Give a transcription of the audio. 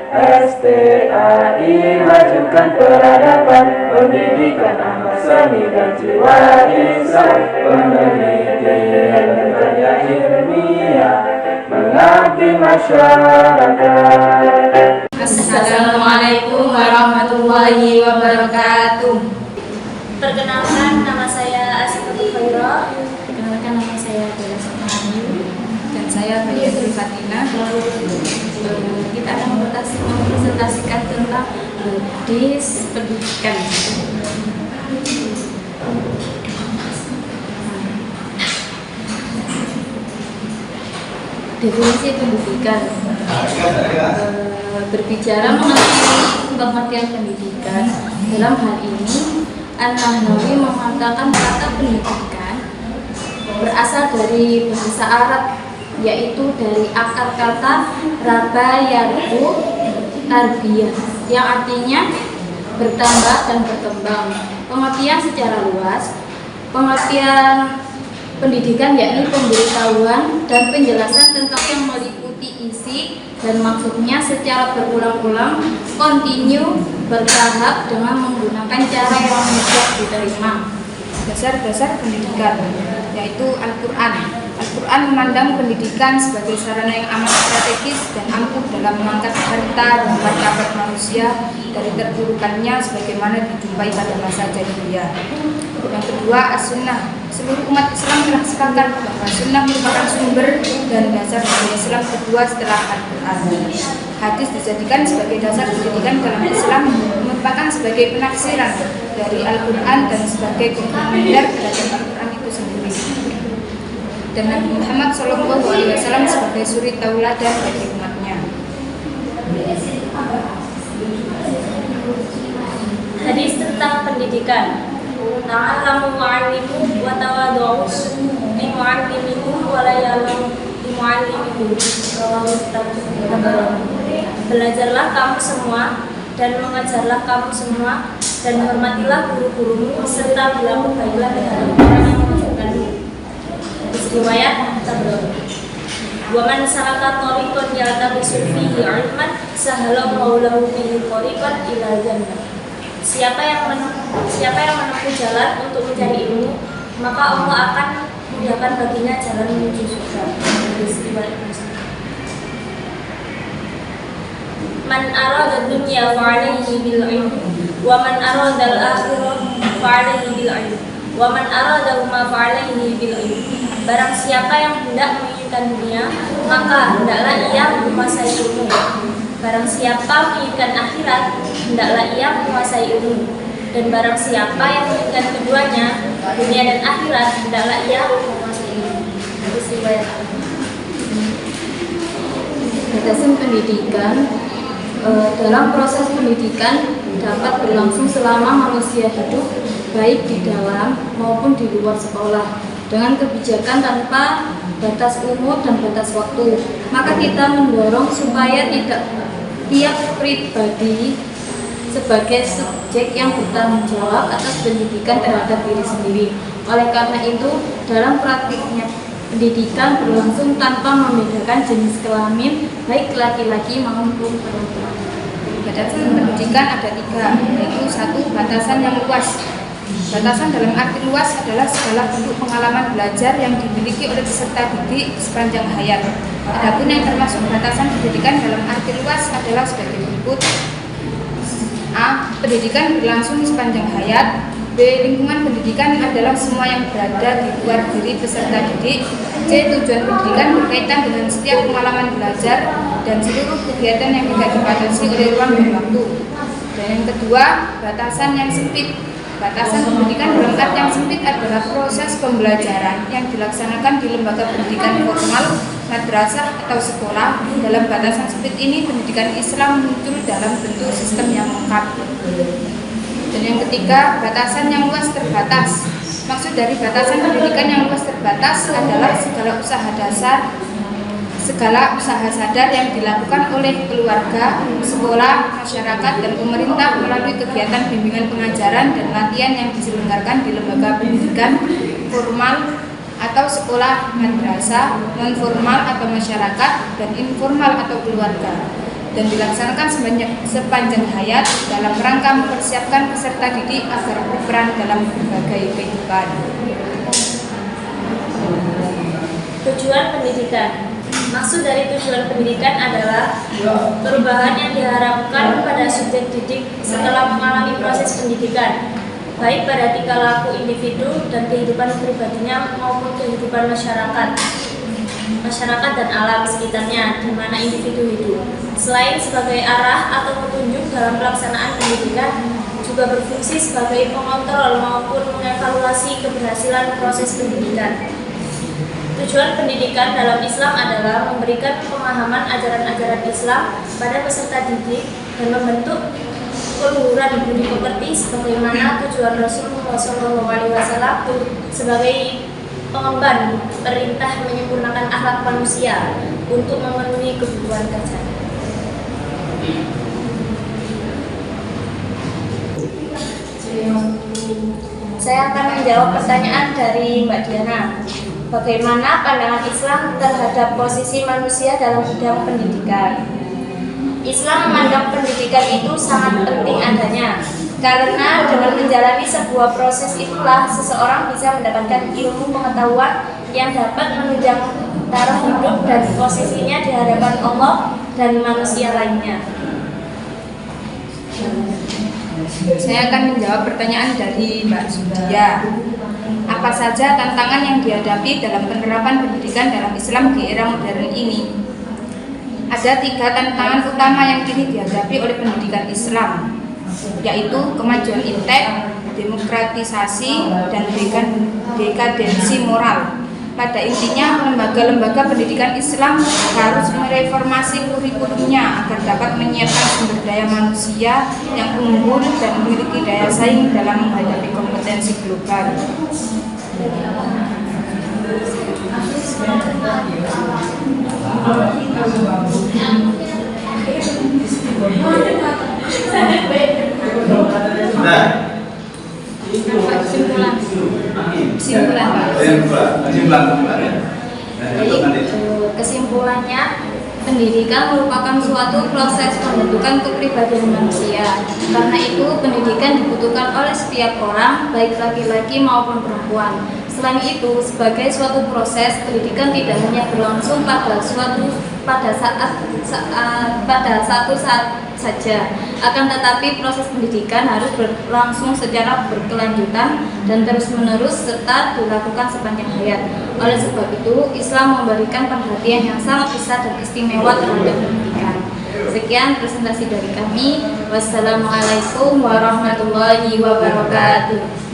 STAI majukan peradaban, pendidikan amal seni dan jiwa Islam, penelitian dan karya ilmiah, mengabdi masyarakat. Assalamualaikum warahmatullahi wabarakatuh. Perkenalkan, nama saya Asyifatul Khairah. Perkenalkan, nama saya Bella Sukmani. Dan saya Bayatul Fatina. Kita akan mempresentasikan tentang hadis pendidikan. Definisi pendidikan berbicara mengenai pengertian pendidikan. Dalam hal ini, An-Nahnawi mengatakan kata pendidikan berasal dari bahasa Arab, yaitu dari akar kata raba yarbu tarbiyah, yang artinya bertambah dan berkembang. Pengertian secara luas, pengertian pendidikan yakni pemberitahuan dan penjelasan tentang yang meliputi isi dan maksudnya secara berulang-ulang, kontinu, bertahap dengan menggunakan cara yang mudah diterima. Dasar-dasar pendidikan yaitu Al-Quran. Al-Quran memandang pendidikan sebagai sarana yang amat strategis dan ampuh dalam mengangkat harta dan martabat manusia dari terpurukannya sebagaimana dijumpai pada masa jahiliyah. Yang kedua, As-Sunnah. Seluruh umat Islam telah sepakat bahwa Sunnah merupakan sumber dan dasar budaya Islam kedua setelah Al-Quran. Hadis dijadikan sebagai dasar pendidikan dalam Islam, merupakan sebagai penafsiran dari Al-Quran dan sebagai komplementer terhadap Al-Quran itu sendiri. Dan Nabi Muhammad SAW sebagai suri tauladan bagi umatnya. Hadis tentang pendidikan. Ta'allamu wa'allimu wa tawadu'u li mu'allimikum wa la ya'lamu li mu'allimikum. Belajarlah kamu semua dan mengajarlah kamu semua dan hormatilah guru-gurumu serta berlaku baiklah terhadap orang yang mengajarkanmu. Riwayat Tabrani. Wa man salaka tariqan yaltamisu fihi 'ilman sahalallahu lahu bihi tariqan ila jannah. Siapa yang menempuh jalan untuk mencari ilmu, maka Allah akan mudahkan baginya jalan menuju surga. Man arada dunya fa 'alaihi bil 'ilm, wa man arada al-akhirah fa 'alaihi bil 'ilm, wa man arada huma fa 'alaihi bil 'ilm. Barang siapa yang hendak menginginkan dunia, maka hendaklah ia menguasai ilmu. Barang siapa menginginkan akhirat, hendaklah ia menguasai ilmu. Dan barang siapa yang menginginkan keduanya, dunia dan akhirat, hendaklah ia menguasai ilmu. Batasan pendidikan. Dalam proses pendidikan dapat berlangsung selama manusia hidup, baik di dalam maupun di luar sekolah, dengan kebijakan tanpa batas umur dan batas waktu. Maka kita mendorong supaya tidak tiap pribadi sebagai subjek yang bertanggung jawab atas pendidikan terhadap diri sendiri. Oleh karena itu, dalam praktiknya pendidikan berlangsung tanpa membedakan jenis kelamin, baik laki-laki maupun perempuan. Batasan pendidikan ada 3, yaitu 1. Batasan yang luas. Batasan dalam arti luas adalah segala bentuk pengalaman belajar yang dimiliki oleh peserta didik sepanjang hayat. Adapun yang termasuk batasan pendidikan dalam arti luas adalah sebagai berikut. A. Pendidikan berlangsung sepanjang hayat. B. Lingkungan pendidikan adalah semua yang berada di luar diri peserta didik. C. Tujuan pendidikan berkaitan dengan setiap pengalaman belajar dan seluruh kegiatan yang tidak dibatasi oleh ruang dan waktu. Dan yang kedua, batasan yang sempit. Batasan pendidikan dalam arti yang sempit adalah proses pembelajaran yang dilaksanakan di lembaga pendidikan formal, madrasah atau sekolah. Dalam batasan sempit ini, pendidikan Islam muncul dalam bentuk sistem yang lengkap. Dan yang ketiga, batasan yang luas terbatas. Maksud dari batasan pendidikan yang luas terbatas adalah segala usaha sadar yang dilakukan oleh keluarga, sekolah, masyarakat, dan pemerintah melalui kegiatan bimbingan pengajaran dan latihan yang diselenggarakan di lembaga pendidikan formal atau sekolah madrasah, non formal atau masyarakat, dan informal atau keluarga. dan dilaksanakan sepanjang hayat dalam rangka mempersiapkan peserta didik agar berperan dalam berbagai kehidupan. Tujuan pendidikan. Maksud dari tujuan pendidikan adalah perubahan yang diharapkan pada subjek didik setelah mengalami proses pendidikan, baik pada tingkah laku individu dan kehidupan pribadinya maupun kehidupan masyarakat dan alam sekitarnya di mana individu hidup. Selain sebagai arah atau petunjuk dalam pelaksanaan pendidikan, juga berfungsi sebagai pengontrol maupun mengevaluasi keberhasilan proses pendidikan. Tujuan pendidikan dalam Islam adalah memberikan pemahaman ajaran-ajaran Islam pada peserta didik dan membentuk keluhuran budi pekerti sebagaimana tujuan Rasulullah SAW sebagai pengemban perintah menyempurnakan akhlak manusia untuk memenuhi kebutuhan kerja. Saya akan menjawab pertanyaan dari Mbak Diana. Bagaimana pandangan Islam terhadap posisi manusia dalam bidang pendidikan? Islam memandang pendidikan itu sangat penting adanya, karena dengan menjalani sebuah proses itulah seseorang bisa mendapatkan ilmu pengetahuan yang dapat menunjang taraf hidup dan posisinya di hadapan Allah dan manusia lainnya. Saya akan menjawab pertanyaan dari Mbak Sudia. Apa saja tantangan yang dihadapi dalam penerapan pendidikan dalam Islam di era modern ini? Ada 3 tantangan utama yang kini dihadapi oleh pendidikan Islam, yaitu kemajuan intek, demokratisasi, dan dekadensi moral. Pada intinya, lembaga-lembaga pendidikan Islam harus mereformasi kurikulumnya agar dapat menyiapkan sumber daya manusia yang unggul dan memiliki daya saing dalam menghadapi kompetensi global. Kesimpulannya, pendidikan merupakan suatu proses pembentukan kepribadian manusia. Karena itu, pendidikan dibutuhkan oleh setiap orang, baik laki-laki maupun perempuan. Selain itu, sebagai suatu proses, pendidikan tidak hanya berlangsung pada satu saat saja. Akan tetapi proses pendidikan harus berlangsung secara berkelanjutan dan terus-menerus serta dilakukan sepanjang hayat. Oleh sebab itu, Islam memberikan perhatian yang sangat besar dan istimewa terhadap pendidikan. Sekian presentasi dari kami. Wassalamualaikum warahmatullahi wabarakatuh.